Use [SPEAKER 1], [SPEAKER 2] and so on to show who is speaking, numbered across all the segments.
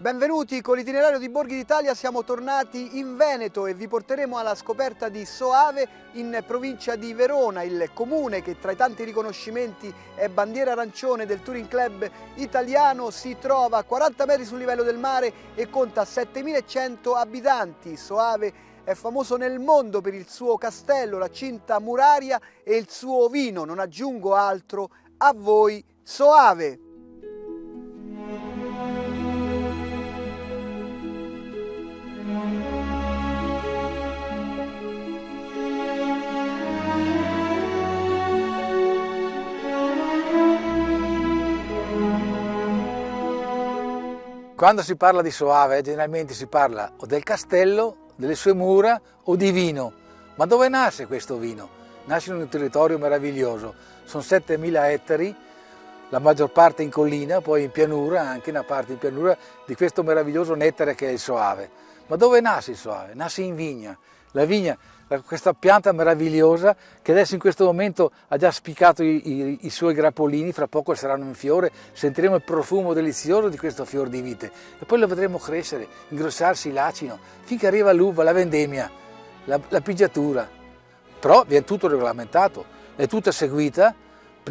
[SPEAKER 1] Benvenuti con l'itinerario di Borghi d'Italia, siamo tornati in Veneto e vi porteremo alla scoperta di Soave in provincia di Verona, il comune che tra i tanti riconoscimenti è bandiera arancione del Touring Club italiano, si trova a 40 metri sul livello del mare e conta 7.100 abitanti. Soave è famoso nel mondo per il suo castello, la cinta muraria e il suo vino, non aggiungo altro, a voi Soave!
[SPEAKER 2] Quando si parla di Soave generalmente si parla o del castello, delle sue mura o di vino. Ma dove nasce questo vino? Nasce in un territorio meraviglioso, sono 7.000 ettari, la maggior parte in collina, poi in pianura, anche una parte in pianura di questo meraviglioso nettare che è il Soave. Ma dove nasce il Soave? Nasce in vigna. La vigna, questa pianta meravigliosa che adesso in questo momento ha già spiccato i suoi grappolini, fra poco saranno in fiore, sentiremo il profumo delizioso di questo fior di vite e poi lo vedremo crescere, ingrossarsi l'acino, finché arriva l'uva, la vendemmia, la pigiatura. Però viene tutto regolamentato, è tutta seguita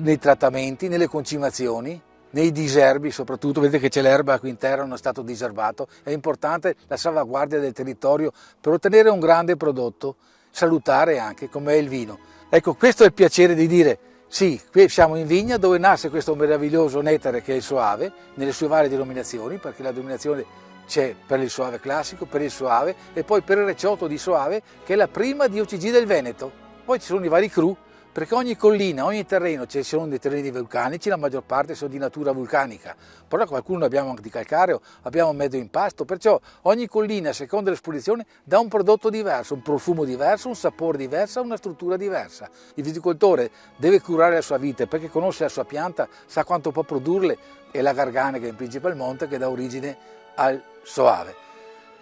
[SPEAKER 2] nei trattamenti, nelle concimazioni, nei diserbi soprattutto, vedete che c'è l'erba qui interno, non è stato diserbato, è importante la salvaguardia del territorio per ottenere un grande prodotto, salutare anche come è il vino. Ecco, questo è il piacere di dire, sì, qui siamo in vigna dove nasce questo meraviglioso nettare che è il Soave, nelle sue varie denominazioni, perché la denominazione c'è per il Soave classico, per il Soave e poi per il Recioto di Soave, che è la prima DOCG del Veneto. Poi ci sono i vari cru, perché ogni collina, ogni terreno, ci sono dei terreni vulcanici, la maggior parte sono di natura vulcanica, però qualcuno abbiamo anche di calcareo, abbiamo mezzo impasto, perciò ogni collina, a seconda dell'esposizione, dà un prodotto diverso, un profumo diverso, un sapore diverso, una struttura diversa. Il viticoltore deve curare la sua vite perché conosce la sua pianta, sa quanto può produrle, e la Garganega in Principe al Monte che dà origine al Soave.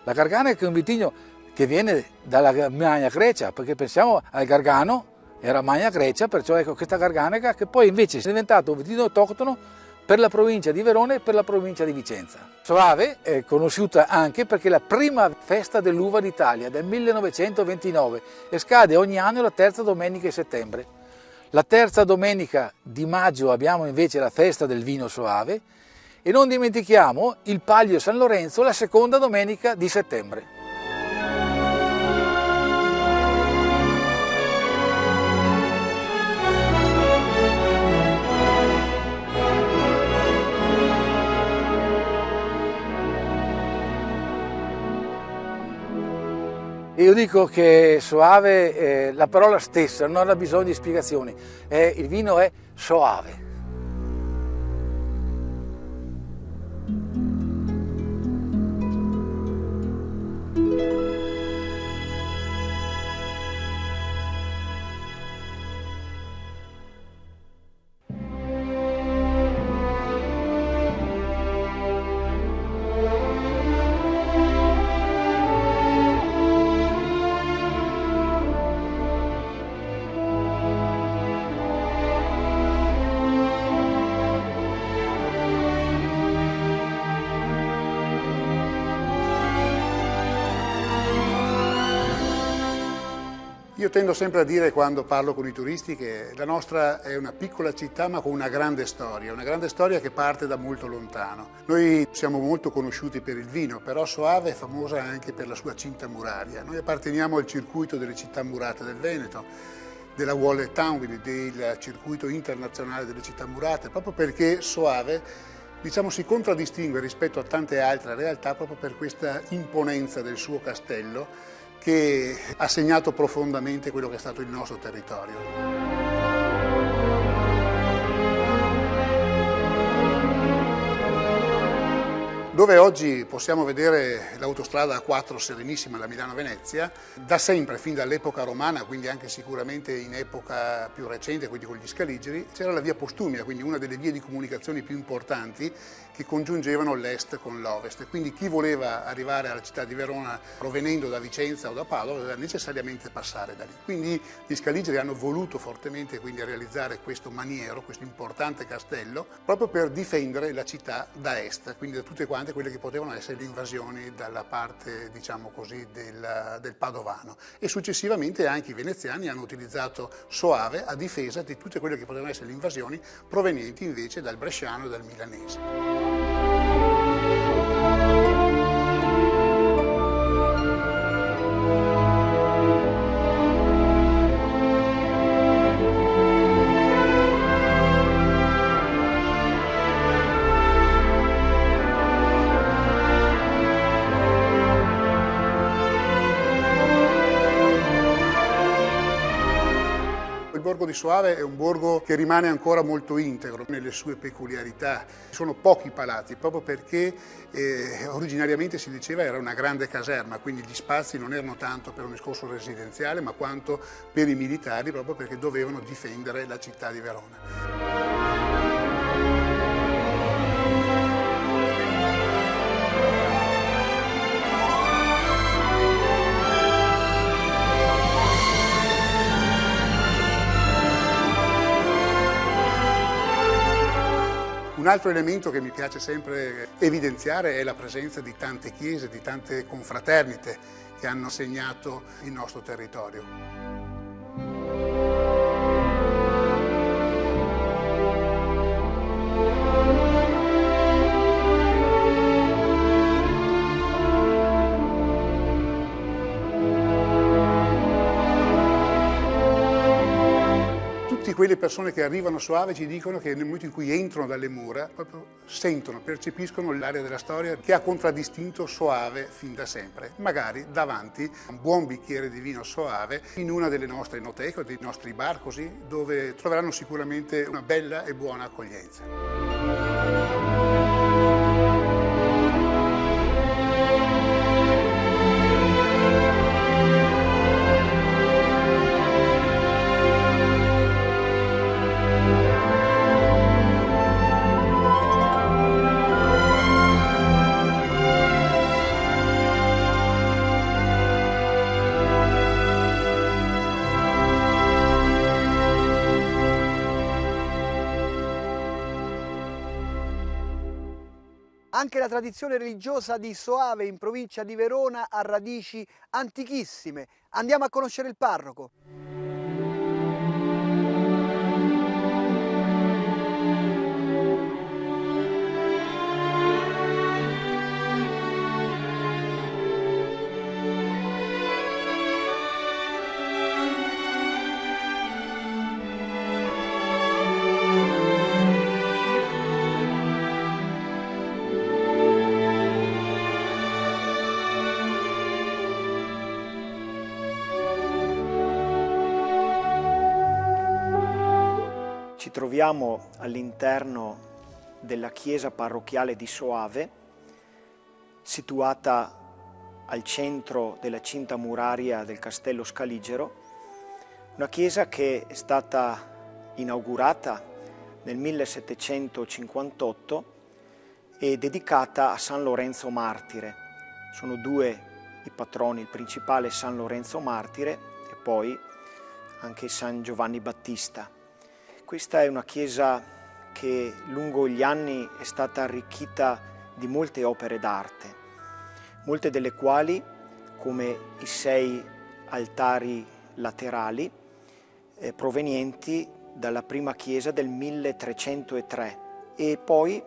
[SPEAKER 2] La Garganega è un vitigno che viene dalla Magna Grecia, perché pensiamo al Gargano, era Magna Grecia, perciò ecco questa Garganega che poi invece è diventato un vitigno autoctono per la provincia di Verona e per la provincia di Vicenza. Soave è conosciuta anche perché è la prima festa dell'uva d'Italia del 1929 e scade ogni anno la terza domenica di settembre. La terza domenica di maggio abbiamo invece la festa del vino Soave e non dimentichiamo il Palio San Lorenzo la seconda domenica di settembre. Io dico che Soave, la parola stessa, non ha bisogno di spiegazioni, il vino è Soave.
[SPEAKER 3] Io tendo sempre a dire quando parlo con i turisti che la nostra è una piccola città ma con una grande storia che parte da molto lontano. Noi siamo molto conosciuti per il vino, però Soave è famosa anche per la sua cinta muraria. Noi apparteniamo al circuito delle città murate del Veneto, della Walled Town, quindi del circuito internazionale delle città murate, proprio perché Soave, diciamo, si contraddistingue rispetto a tante altre realtà proprio per questa imponenza del suo castello che ha segnato profondamente quello che è stato il nostro territorio. Dove oggi possiamo vedere l'autostrada A4 serenissima da Milano-Venezia, da sempre, fin dall'epoca romana, quindi anche sicuramente in epoca più recente, quindi con gli Scaligeri, c'era la via Postumia, quindi una delle vie di comunicazione più importanti che congiungevano l'est con l'ovest. Quindi chi voleva arrivare alla città di Verona provenendo da Vicenza o da Padova doveva necessariamente passare da lì. Quindi gli Scaligeri hanno voluto fortemente quindi realizzare questo maniero, questo importante castello, proprio per difendere la città da est, quindi da tutte quante nonostante quelle che potevano essere le invasioni dalla parte, diciamo così, del Padovano. E successivamente anche i veneziani hanno utilizzato Soave a difesa di tutte quelle che potevano essere le invasioni provenienti invece dal bresciano e dal milanese. Il borgo di Soave è un borgo che rimane ancora molto integro nelle sue peculiarità. Sono pochi palazzi, proprio perché originariamente si diceva era una grande caserma, quindi gli spazi non erano tanto per un discorso residenziale, ma quanto per i militari, proprio perché dovevano difendere la città di Verona. Un altro elemento che mi piace sempre evidenziare è la presenza di tante chiese, di tante confraternite che hanno segnato il nostro territorio. Tutte quelle persone che arrivano a Soave ci dicono che nel momento in cui entrano dalle mura proprio sentono, percepiscono l'area della storia che ha contraddistinto Soave fin da sempre. Magari davanti a un buon bicchiere di vino Soave in una delle nostre enoteche o dei nostri bar, così, dove troveranno sicuramente una bella e buona accoglienza.
[SPEAKER 1] Anche la tradizione religiosa di Soave in provincia di Verona ha radici antichissime. Andiamo a conoscere il parroco.
[SPEAKER 4] Ci troviamo all'interno della chiesa parrocchiale di Soave, situata al centro della cinta muraria del Castello Scaligero, una chiesa che è stata inaugurata nel 1758 e dedicata a San Lorenzo Martire. Sono due i patroni, il principale San Lorenzo Martire e poi anche San Giovanni Battista. Questa è una chiesa che lungo gli anni è stata arricchita di molte opere d'arte, molte delle quali, come i 6 altari laterali, provenienti dalla prima chiesa del 1303 e poi,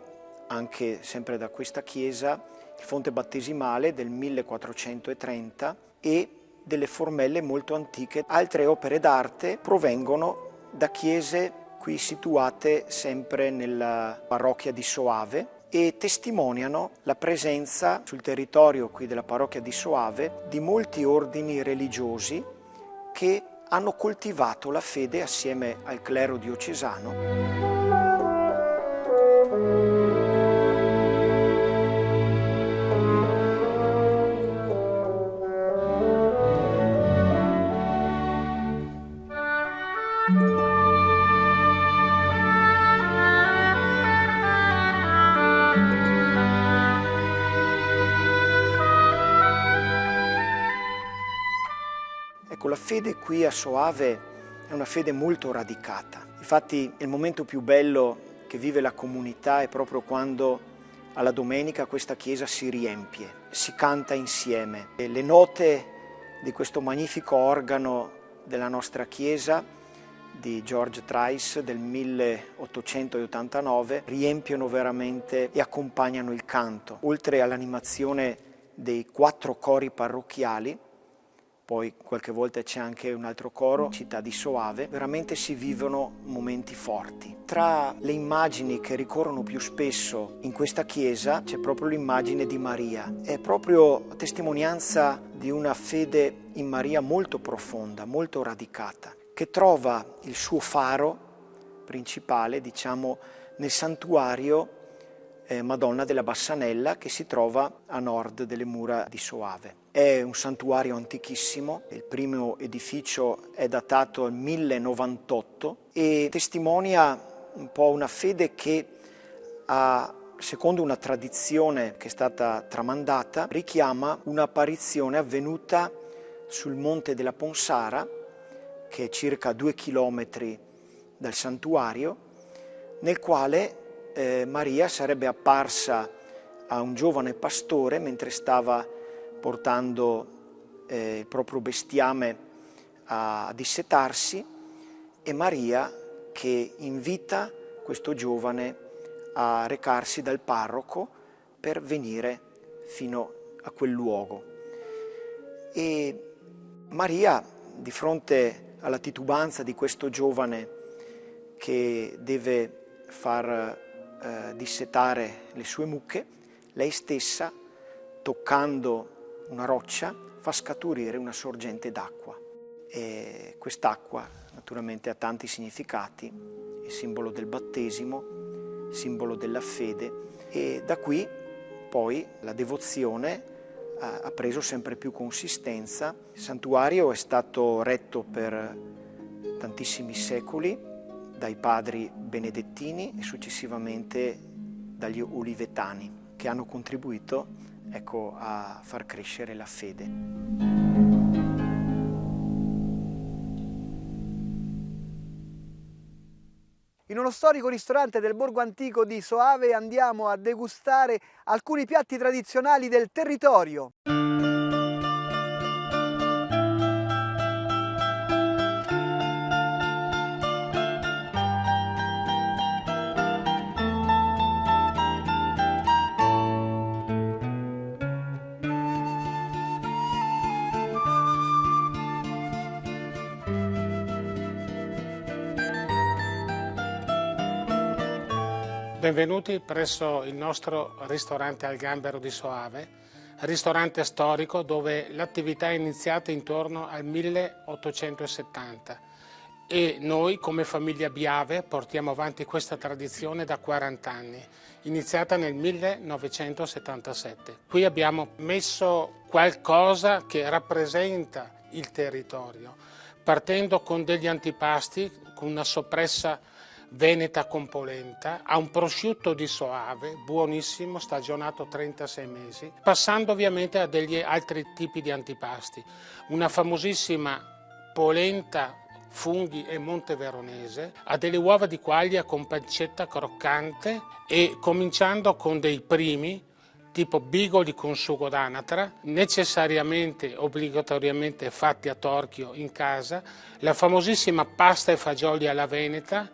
[SPEAKER 4] anche sempre da questa chiesa, il fonte battesimale del 1430 e delle formelle molto antiche. Altre opere d'arte provengono da chiese qui situate sempre nella parrocchia di Soave e testimoniano la presenza sul territorio qui della parrocchia di Soave di molti ordini religiosi che hanno coltivato la fede assieme al clero diocesano. Ecco, la fede qui a Soave è una fede molto radicata. Infatti il momento più bello che vive la comunità è proprio quando alla domenica questa chiesa si riempie, si canta insieme. E le note di questo magnifico organo della nostra chiesa di George Trice del 1889 riempiono veramente e accompagnano il canto. Oltre all'animazione dei 4 cori parrocchiali, poi qualche volta c'è anche un altro coro, Città di Soave, veramente si vivono momenti forti. Tra le immagini che ricorrono più spesso in questa chiesa c'è proprio l'immagine di Maria. È proprio testimonianza di una fede in Maria molto profonda, molto radicata, che trova il suo faro principale, diciamo, nel santuario Madonna della Bassanella, che si trova a nord delle mura di Soave. È un santuario antichissimo, il primo edificio è datato al 1098 e testimonia un po' una fede che secondo una tradizione che è stata tramandata, richiama un'apparizione avvenuta sul monte della Ponsara, che è circa 2 chilometri dal santuario, nel quale Maria sarebbe apparsa a un giovane pastore mentre stava portando il proprio bestiame a dissetarsi, e Maria che invita questo giovane a recarsi dal parroco per venire fino a quel luogo. E Maria, di fronte alla titubanza di questo giovane che deve far dissetare le sue mucche, lei stessa, toccando una roccia, fa scaturire una sorgente d'acqua. E quest'acqua naturalmente ha tanti significati, è simbolo del battesimo, simbolo della fede, e da qui poi la devozione ha preso sempre più consistenza. Il santuario è stato retto per tantissimi secoli dai padri benedettini e successivamente dagli olivetani, che hanno contribuito, ecco, a far crescere la fede.
[SPEAKER 1] In uno storico ristorante del borgo antico di Soave andiamo a degustare alcuni piatti tradizionali del territorio.
[SPEAKER 5] Benvenuti presso il nostro ristorante Al Gambero di Soave, ristorante storico dove l'attività è iniziata intorno al 1870 e noi come famiglia Biave portiamo avanti questa tradizione da 40 anni, iniziata nel 1977. Qui abbiamo messo qualcosa che rappresenta il territorio, partendo con degli antipasti, con una soppressa veneta con polenta, a un prosciutto di Soave, buonissimo, stagionato 36 mesi, passando ovviamente a degli altri tipi di antipasti. Una famosissima polenta, funghi e monteveronese, a delle uova di quaglia con pancetta croccante e cominciando con dei primi, tipo bigoli con sugo d'anatra, necessariamente, obbligatoriamente fatti a torchio in casa, la famosissima pasta e fagioli alla veneta,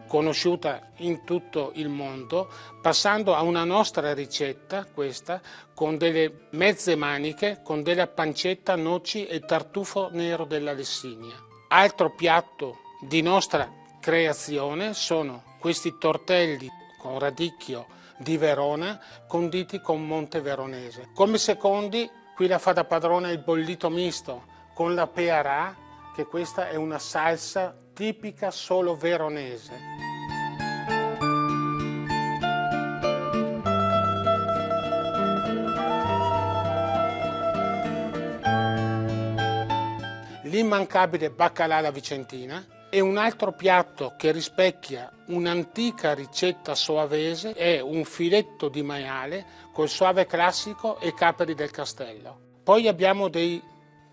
[SPEAKER 5] conosciuta in tutto il mondo, passando a una nostra ricetta, questa, con delle mezze maniche, con della pancetta, noci e tartufo nero della Lessinia. Altro piatto di nostra creazione sono questi tortelli con radicchio di Verona, conditi con monteveronese. Come secondi, qui la fa da padrona il bollito misto, con la pearà, che questa è una salsa tipica solo veronese. L'immancabile baccalà alla vicentina, e un altro piatto che rispecchia un'antica ricetta soavese è un filetto di maiale col soave classico e caperi del castello. Poi abbiamo dei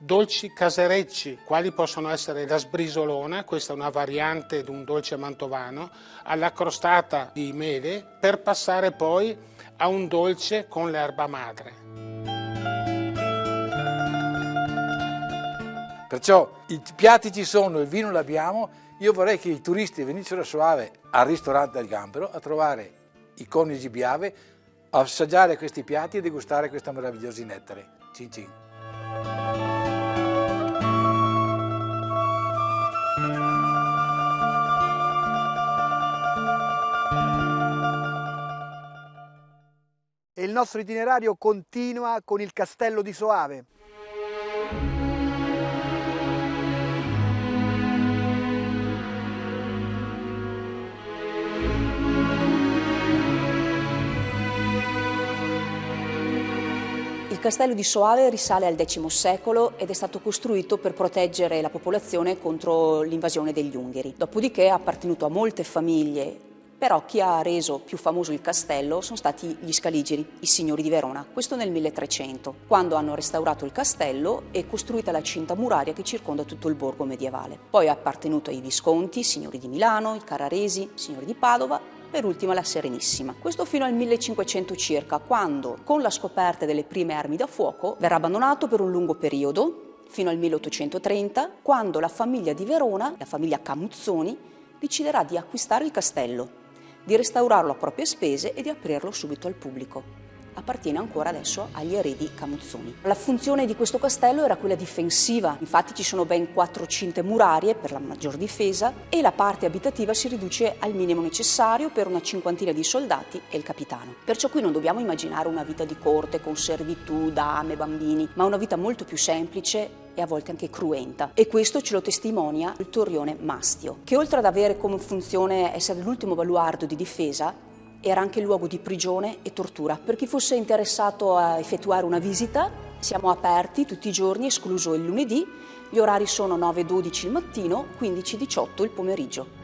[SPEAKER 5] dolci caserecci, quali possono essere la sbrisolona, questa è una variante di un dolce mantovano, alla crostata di mele, per passare poi a un dolce con l'erba madre.
[SPEAKER 2] Perciò i piatti ci sono, il vino l'abbiamo. Io vorrei che i turisti venissero a Soave al ristorante del Gambero a trovare i coniugi Biave, a assaggiare questi piatti e degustare questi meravigliosi nettari. Cin cin.
[SPEAKER 1] E il nostro itinerario continua con il castello di Soave.
[SPEAKER 6] Il castello di Soave risale al X secolo ed è stato costruito per proteggere la popolazione contro l'invasione degli Ungheri. Dopodiché è appartenuto a molte famiglie, però chi ha reso più famoso il castello sono stati gli Scaligeri, i signori di Verona, questo nel 1300, quando hanno restaurato il castello e costruita la cinta muraria che circonda tutto il borgo medievale. Poi è appartenuto ai Visconti, signori di Milano, i Carraresi, signori di Padova, per ultima la Serenissima. Questo fino al 1500 circa, quando, con la scoperta delle prime armi da fuoco, verrà abbandonato per un lungo periodo, fino al 1830, quando la famiglia di Verona, la famiglia Camuzzoni, deciderà di acquistare il castello, di restaurarlo a proprie spese e di aprirlo subito al pubblico. Appartiene ancora adesso agli eredi Camuzzoni. La funzione di questo castello era quella difensiva, infatti ci sono ben 4 cinte murarie per la maggior difesa e la parte abitativa si riduce al minimo necessario per una cinquantina di soldati e il capitano. Perciò qui non dobbiamo immaginare una vita di corte con servitù, dame, bambini, ma una vita molto più semplice e a volte anche cruenta. E questo ce lo testimonia il torrione Mastio, che oltre ad avere come funzione essere l'ultimo baluardo di difesa, era anche luogo di prigione e tortura. Per chi fosse interessato a effettuare una visita, siamo aperti tutti i giorni, escluso il lunedì. Gli orari sono 9-12 il mattino, 15-18 il pomeriggio.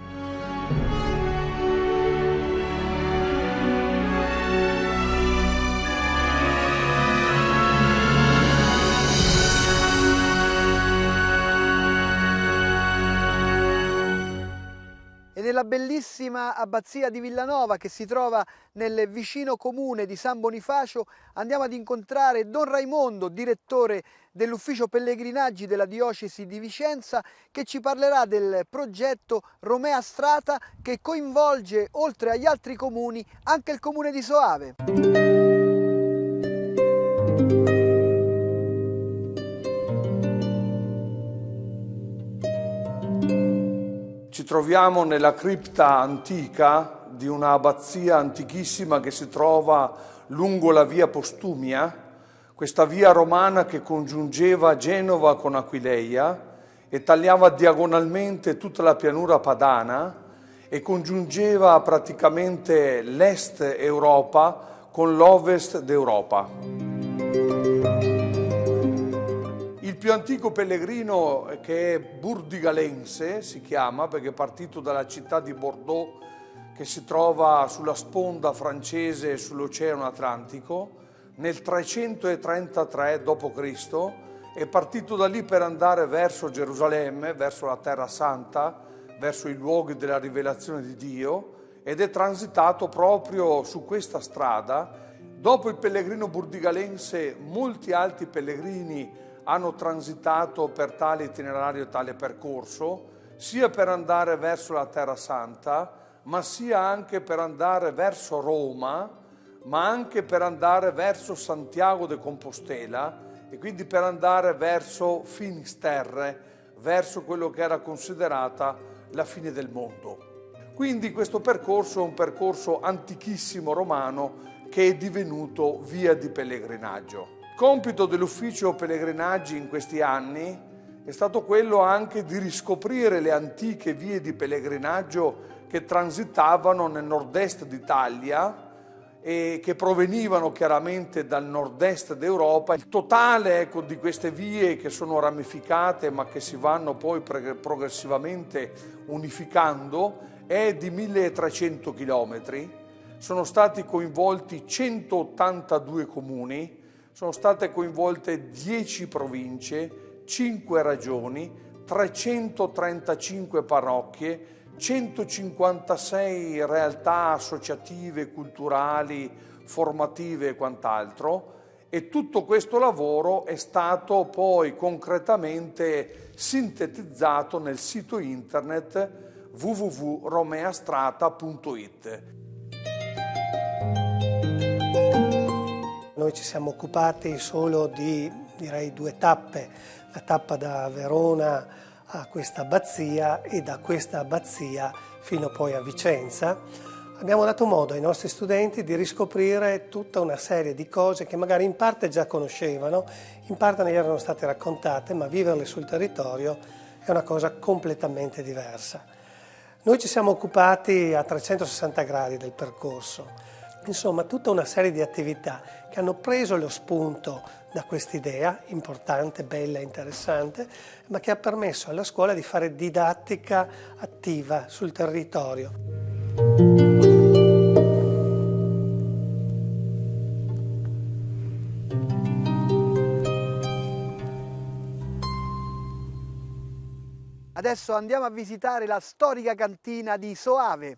[SPEAKER 1] E nella bellissima abbazia di Villanova, che si trova nel vicino comune di San Bonifacio, andiamo ad incontrare Don Raimondo, direttore dell'ufficio pellegrinaggi della diocesi di Vicenza, che ci parlerà del progetto Romea Strata, che coinvolge, oltre agli altri comuni, anche il comune di Soave.
[SPEAKER 7] Ci troviamo nella cripta antica di una abbazia antichissima che si trova lungo la via Postumia, questa via romana che congiungeva Genova con Aquileia e tagliava diagonalmente tutta la pianura padana e congiungeva praticamente l'est Europa con l'ovest d'Europa. Il più antico pellegrino, che è burdigalense, si chiama, perché è partito dalla città di Bordeaux, che si trova sulla sponda francese sull'Oceano Atlantico, nel 333 d.C., è partito da lì per andare verso Gerusalemme, verso la Terra Santa, verso i luoghi della rivelazione di Dio, ed è transitato proprio su questa strada. Dopo il pellegrino burdigalense, molti altri pellegrini hanno transitato per tale itinerario e tale percorso, sia per andare verso la Terra Santa, ma sia anche per andare verso Roma, ma anche per andare verso Santiago de Compostela e quindi per andare verso Finisterre, verso quello che era considerata la fine del mondo. Quindi questo percorso è un percorso antichissimo romano che è divenuto via di pellegrinaggio. Compito dell'ufficio pellegrinaggi in questi anni è stato quello anche di riscoprire le antiche vie di pellegrinaggio che transitavano nel nord-est d'Italia e che provenivano chiaramente dal nord-est d'Europa. Il totale di queste vie, che sono ramificate ma che si vanno poi progressivamente unificando, è di 1300 chilometri. Sono stati coinvolti 182 comuni, sono state coinvolte 10 province, 5 regioni, 335 parrocchie, 156 realtà associative, culturali, formative e quant'altro, e tutto questo lavoro è stato poi concretamente sintetizzato nel sito internet www.romeastrata.it.
[SPEAKER 8] Noi ci siamo occupati solo di, direi, 2 tappe, la tappa da Verona a questa abbazia e da questa abbazia fino poi a Vicenza. Abbiamo dato modo ai nostri studenti di riscoprire tutta una serie di cose che magari in parte già conoscevano, in parte ne erano state raccontate, ma viverle sul territorio è una cosa completamente diversa. Noi ci siamo occupati a 360 gradi del percorso, insomma tutta una serie di attività che hanno preso lo spunto da quest'idea importante, bella, interessante, ma che ha permesso alla scuola di fare didattica attiva sul territorio.
[SPEAKER 1] Adesso andiamo a visitare la storica cantina di Soave.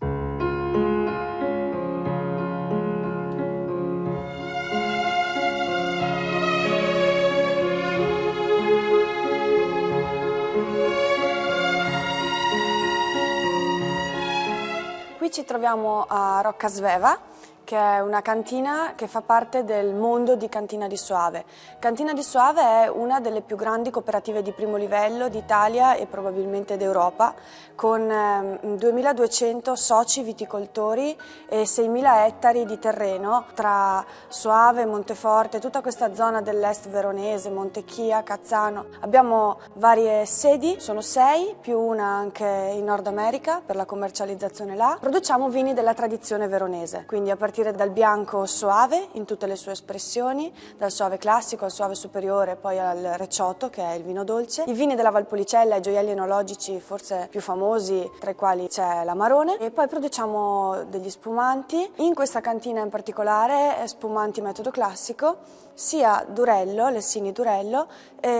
[SPEAKER 9] Qui ci troviamo a Roccasveva, che è una cantina che fa parte del mondo di Cantina di Soave. Cantina di Soave è una delle più grandi cooperative di primo livello d'Italia e probabilmente d'Europa, con 2200 soci viticoltori e 6000 ettari di terreno tra Soave, Monteforte, tutta questa zona dell'est veronese, Montechia, Cazzano. Abbiamo varie sedi, sono 6, più una anche in Nord America per la commercializzazione là. Produciamo vini della tradizione veronese, quindi a partire dal bianco Soave in tutte le sue espressioni, dal Soave classico al Soave superiore, poi al Recioto, che è il vino dolce. I vini della Valpolicella, i gioielli enologici forse più famosi, tra i quali c'è l'Amarone, e poi produciamo degli spumanti. In questa cantina in particolare spumanti metodo classico, sia Durello, Lessini Durello,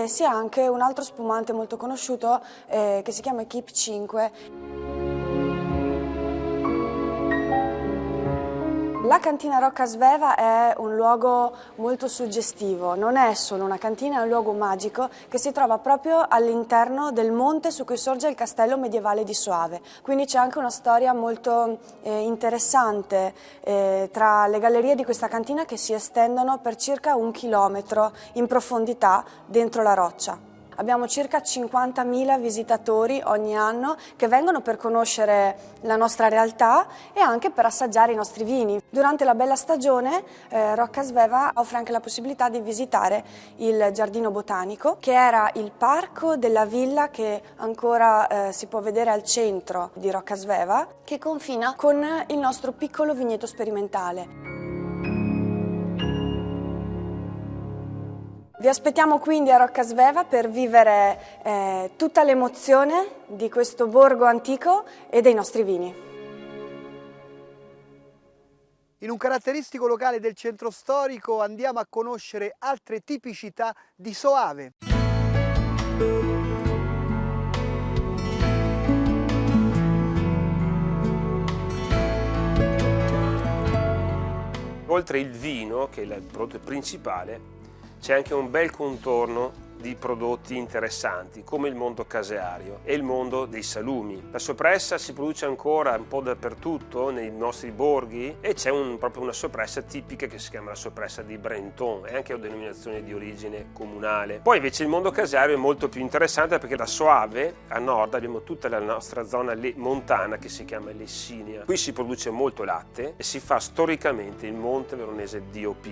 [SPEAKER 9] sia anche un altro spumante molto conosciuto che si chiama Keep 5. La cantina Roccasveva è un luogo molto suggestivo, non è solo una cantina, è un luogo magico che si trova proprio all'interno del monte su cui sorge il castello medievale di Soave. Quindi c'è anche una storia molto interessante tra le gallerie di questa cantina che si estendono per circa 1 chilometro in profondità dentro la roccia. Abbiamo circa 50.000 visitatori ogni anno che vengono per conoscere la nostra realtà e anche per assaggiare i nostri vini. Durante la bella stagione Roccasveva offre anche la possibilità di visitare il giardino botanico, che era il parco della villa che ancora si può vedere al centro di Roccasveva, che confina con il nostro piccolo vigneto sperimentale. Vi aspettiamo quindi a Roccasveva per vivere tutta l'emozione di questo borgo antico e dei nostri vini.
[SPEAKER 1] In un caratteristico locale del centro storico andiamo a conoscere altre tipicità di Soave.
[SPEAKER 10] Oltre il vino, che è il prodotto principale, c'è anche un bel contorno di prodotti interessanti come il mondo caseario e il mondo dei salumi. La soppressa si produce ancora un po' dappertutto nei nostri borghi e c'è proprio una soppressa tipica che si chiama la soppressa di Brenton, è anche una denominazione di origine comunale. Poi invece il mondo caseario è molto più interessante perché da Soave a nord abbiamo tutta la nostra zona montana che si chiama Lessinia. Qui si produce molto latte e si fa storicamente il Monte Veronese DOP.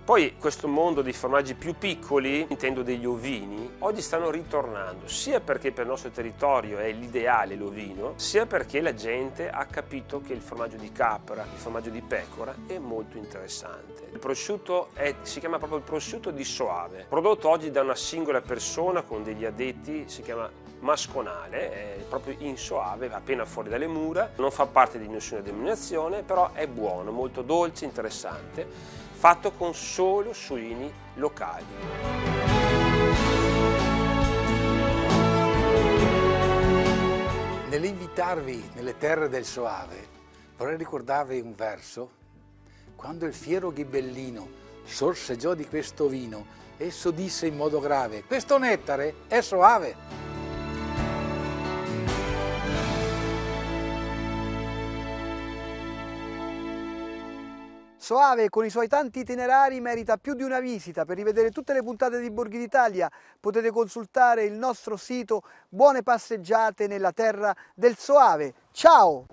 [SPEAKER 10] Poi questo mondo dei formaggi più piccoli, intendo degli ovini, oggi stanno ritornando, sia perché per il nostro territorio è l'ideale l'ovino, sia perché la gente ha capito che il formaggio di capra, il formaggio di pecora è molto interessante. Il prosciutto si chiama proprio il prosciutto di Soave, prodotto oggi da una singola persona con degli addetti, si chiama Masconale, è proprio in Soave, appena fuori dalle mura, non fa parte di nessuna denominazione, però è buono, molto dolce, interessante, fatto con solo suini locali.
[SPEAKER 2] Nell'invitarvi nelle terre del Soave, vorrei ricordarvi un verso. Quando il fiero ghibellino sorseggiò di questo vino, esso disse in modo grave: questo nettare è soave.
[SPEAKER 1] Soave, con i suoi tanti itinerari, merita più di una visita. Per rivedere tutte le puntate di Borghi d'Italia potete consultare il nostro sito. Buone passeggiate nella terra del Soave. Ciao!